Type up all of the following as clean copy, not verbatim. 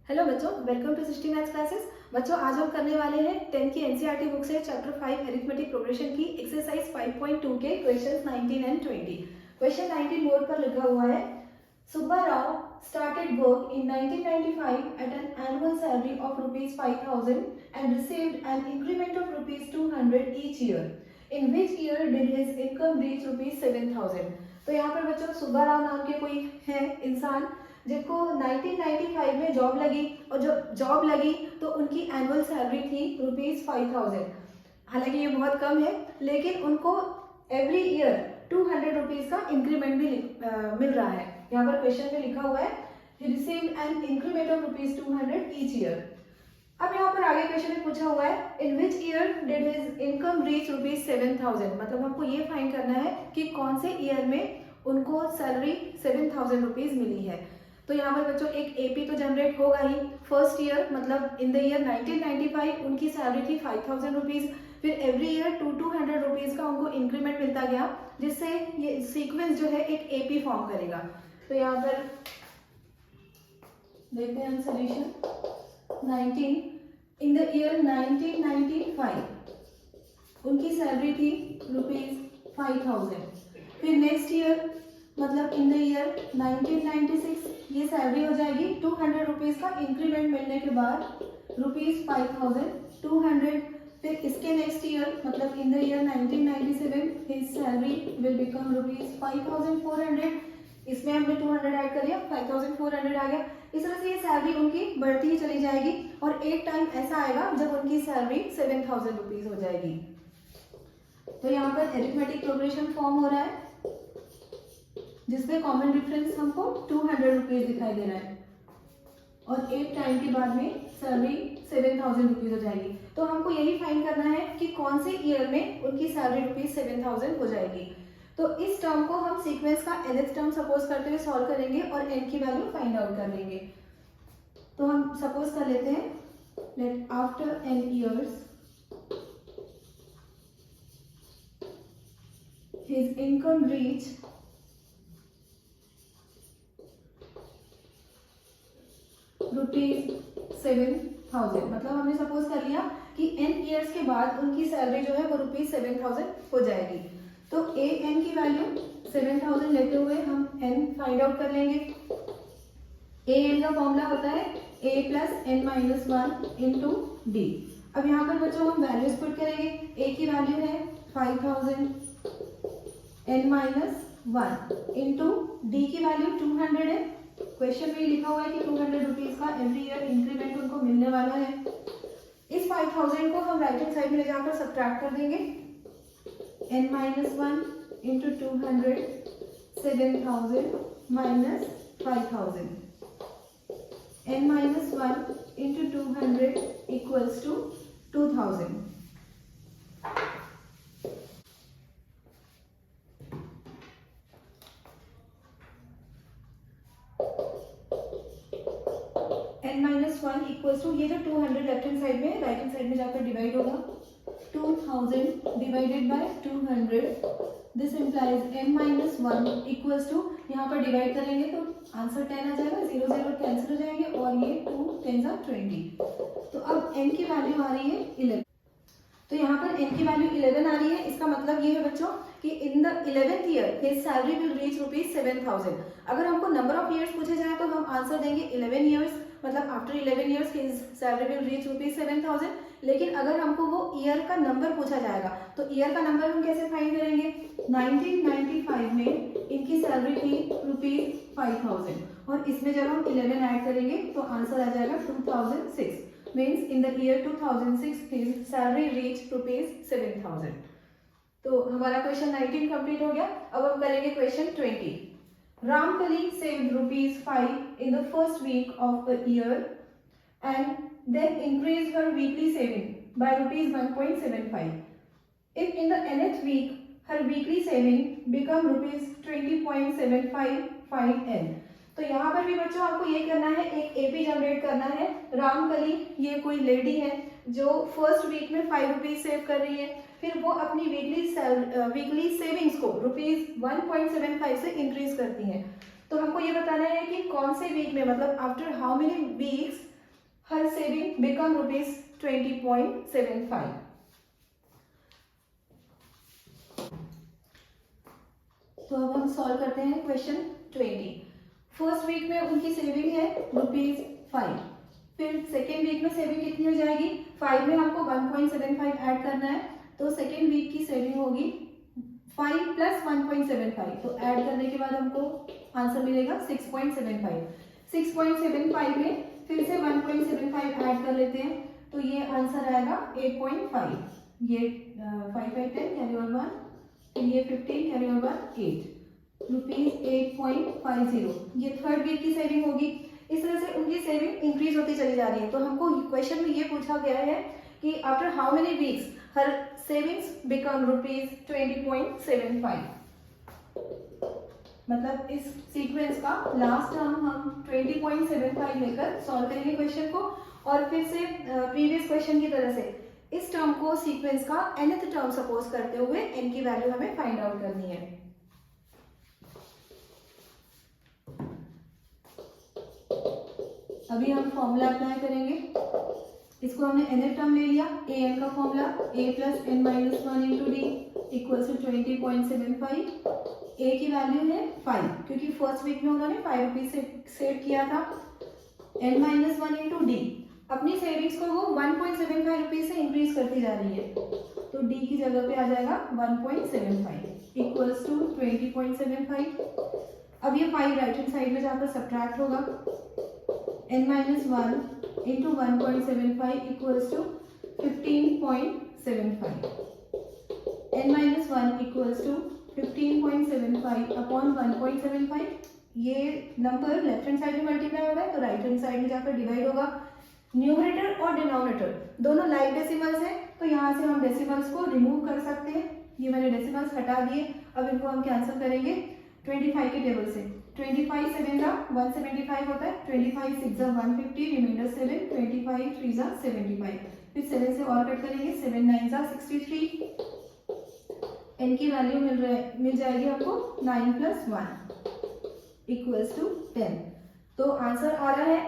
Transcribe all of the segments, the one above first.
Hello बच्चों, welcome to Sisty maths classes. बच्चों, आज हम करने वाले हैं 10 की एनसीईआरटी बुक से चैप्टर 5 अरिथमेटिक प्रोग्रेशन की एक्सरसाइज 5.2 के क्वेश्चंस 19 एंड 20। क्वेश्चन 19 बोर्ड पर लिखा हुआ है, Subba Rao started work in 1995 at an annual salary of rupees 5,000 and received an increment of rupees 200 each year. In which year did his income reach rupees 7,000? तो यहाँ पर बच्चों सुब्बा राव नाम के कोई है इंसान जिनको 1995 में जॉब लगी, और जब जॉब लगी तो उनकी एनुअल सैलरी थी रुपीज 5,000। हालांकि ये बहुत कम है, लेकिन उनको एवरी ईयर 200 रुपीज का इंक्रीमेंट भी मिल रहा है। यहाँ पर क्वेश्चन में लिखा हुआ है he received an increment of rupees 200 each year। अब यहाँ पर आगे क्वेश्चन में पूछा हुआ है in which year did his income reach rupees 7,000। मतलब हमको ये फाइंड करना है कि कौन से ईयर में उनको सैलरी 7,000 रुपीज मिली है। तो यहाँ पर बच्चों एक एपी तो जनरेट होगा ही। फर्स्ट ईयर मतलब इन द ईयर 1995 उनकी सैलरी थी 5,000 रुपीज, फिर एवरी ईयर 200 रुपीज का उनको इंक्रीमेंट मिलता गया, जिससे ये सीक्वेंस जो है एक एपी फॉर्म करेगा। तो यहाँ पर देखते हैं हम सोल्यूशन। 19 इन द ईयर 1995 उनकी सैलरी थी रुपीज 5,000। फिर नेक्स्ट ईयर मतलब इन द ईयर 1996 ये सैलरी हो जाएगी 200 रुपीज का इंक्रीमेंट मिलने के बाद रुपीज 5,200। फिर इसके नेक्स्ट ईयर मतलब in the year 1997 his salary will become rupees 5,400। इसमें हमने 200 ऐड कर लिया, 5,400 आ गया। इस तरह से ये सैलरी उनकी बढ़ती ही चली जाएगी और एक टाइम ऐसा आएगा जब उनकी सैलरी 7,000 रुपीज हो जाएगी। तो यहाँ पर अरिथमेटिक प्रोग्रेशन फॉर्म हो रहा है जिसमें कॉमन डिफरेंस हमको 200 रुपीज दिखाई दे रहा है और एक टाइम के बाद में सैलरी 7,000 रुपीज हो जाएगी। तो हमको यही फाइंड करना है कि कौन से ईयर में उनकी सैलरी रुपीज 7,000 हो जाएगी। तो इस टर्म को हम सीक्वेंस का nth टर्म सपोज करते हुए सॉल्व करेंगे और n की वैल्यू फाइंड आउट कर लेंगे। तो हम सपोज कर लेते हैं let after n years his income reach rupees 7,000। मतलब हमने सपोज कर लिया कि n ईयर्स के बाद उनकी सैलरी जो है वो रुपीज 7,000 हो जाएगी। तो a n की वैल्यू 7,000 लेते हुए हम n फाइंड आउट कर लेंगे। a n का फॉर्मूला होता है a plus n minus 1 into D. अब यहाँ पर बच्चों हम वैल्यूज पुट करेंगे। a की वैल्यू है 5,000, n माइनस 1 इंटू डी की वैल्यू 200 है। क्वेश्चन में लिखा हुआ है कि 200 रुपीज का एवरी ईयर इंक्रीमेंट उनको मिलने वाला है। इस 5,000 को हम राइट हैंड साइड में ले जाकर सब्ट्रैक्ट कर देंगे। n minus 1 into 200 7,000 minus 5,000। n minus 1 into 200 equals to 2,000। n minus 1 equals to ये जो 200 लेफ्ट हैंड साइड में राइट हैंड साइड में जाकर डिवाइड होगा। 2,000 divided by 200 this implies n minus 1 equals to, यहाँ पर डिवाइड करेंगे तो आंसर 10 आ जाएगा, 0 0 कैंसिल हो जाएंगे और ये 2 10 20। तो अब n की वैल्यू आ रही है 11। तो यहाँ पर n की वैल्यू 11 आ रही है। इसका मतलब ये है बच्चों कि in the 11th year his salary will reach rupees 7,000। अगर हमको नंबर ऑफ ईयर्स पूछे जाए तो हम आंसर देंगे 11 ईयर्स, मतलब after 11 years his salary will reach rupees 7,000। लेकिन अगर हमको वो ईयर का नंबर पूछा जाएगा तो ईयर का नंबर हम कैसे फाइंड करेंगे। 1995 में इनकी सैलरी थी रुपीज 5,000 और इसमें जब हम 11 ऐड करेंगे तो आंसर आ जाएगा 2006। Means in the year 2006 his salary reach rupees 7,000। तो हमारा क्वेश्चन 19 कंप्लीट हो गया। अब हम करेंगे question 20। Ramkali saved rupees 5 in the first week of the year and then increased her weekly saving by rupees 1.75. If in the nth week her weekly saving become rupees 20.75 तो यहाँ पर भी बच्चों आपको ये करना है, एक एपी जनरेट करना है। रामकली ये कोई लेडी है जो फर्स्ट वीक में 5 रुपीज सेव कर रही है, फिर वो अपनी वीकली सेविंग्स को रुपीज 1.75 से इंक्रीज करती हैं। तो हमको ये बताना है कि कौन से वीक में, मतलब after how many weeks her saving become rupees 20.75. तो अब हम सॉल्व करते हैं क्वेश्चन 20। फर्स्ट वीक में उनकी सेविंग है ₹5, फिर सेकेंड वीक में सेविंग कितनी हो जाएगी, 5 में हमको 1.75 ऐड करना है, तो सेकेंड वीक की सेविंग होगी 5 + 1.75, तो ऐड करने के बाद हमको आंसर मिलेगा 6.75। 6.75 में फिर से 1.75 ऐड कर लेते हैं, तो ये आंसर आएगा 8.5। ये 5 5 10 कैरी ओवर 1, फिर ये 15 कैरी ओवर 8, ₹8.50। ये थर्ड वीक की सेविंग होगी। इस तरह से उनकी सेविंग इंक्रीज होती चली जा रही है। तो हमको क्वेश्चन में ये पूछा गया है कि after how many weeks her savings become ₹20.75। मतलब इस सीक्वेंस का लास्ट टर्म हम 20.75 लेकर सॉल्व करेंगे क्वेश्चन को, और फिर से प्रीवियस क्वेश्चन की तरह से इस टर्म को सीक्वेंस का nth टर्म सपोज करते हुए n की वैल्यू हमें फाइंड आउट करनी है। अभी हम फॉर्मूला अप्लाई करेंगे। इसको हमने nth टर्म ले लिया, an का formula a + n - 1 × d = 20.75। a की वैल्यू है 5, क्योंकि फर्स्ट वीक में उन्होंने ₹5 से सेव किया था। n - 1 × d, अपनी सेविंग्स को वो ₹1.75 से इंक्रीज करती जा रही है, तो d की जगह पे आ जाएगा 1.75 = 20.75। अब ये 5 राइट हैंड साइड में जाकर सब्ट्रैक्ट होगा। n - 1 × 1.75 = 15.75। n - 1 = 15.75 upon 1.75। ये नंबर लेफ्ट हैंड साइड में मल्टीप्लाई हो रहा है, तो राइट हैंड साइड में जाकर डिवाइड होगा। न्यूमरेटर और डिनोमिनेटर दोनों लाइक डेसिमल्स हैं, तो यहाँ से हम डेसिमल्स को रिमूव कर सकते हैं। ये मैंने डेसिमल्स हटा दिए। अब इनको हम कैंसिल करेंगे 25 के टेबल से। 25 7 जा 175 होता है, 25 6 जा 150, रिमाइंडर 7, 25 3 जा 75। फिर 7 से और कट करेंगे, 7 9 जा 63। n की वैल्यू मिल जाएगी आपको 9 + 1 = 10। तो आंसर आ रहा है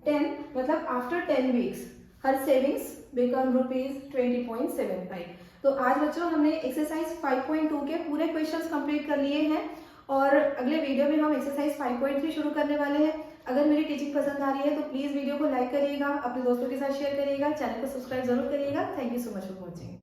10, मतलब आफ्टर 10 वीक्स हर सेविंग्स बिकम ₹20.75। तो आज बच्चों हमने एक्सरसाइज 5.2 के पूरे क्वेश्चंस कंप्लीट कर लिए हैं, और अगले वीडियो में हम एक्सरसाइज 5.3 शुरू करने वाले हैं। अगर मेरी टीचिंग पसंद आ रही है तो प्लीज़ वीडियो को लाइक करिएगा, अपने दोस्तों के साथ शेयर करिएगा, चैनल को सब्सक्राइब जरूर करिएगा। Thank you so much for watching.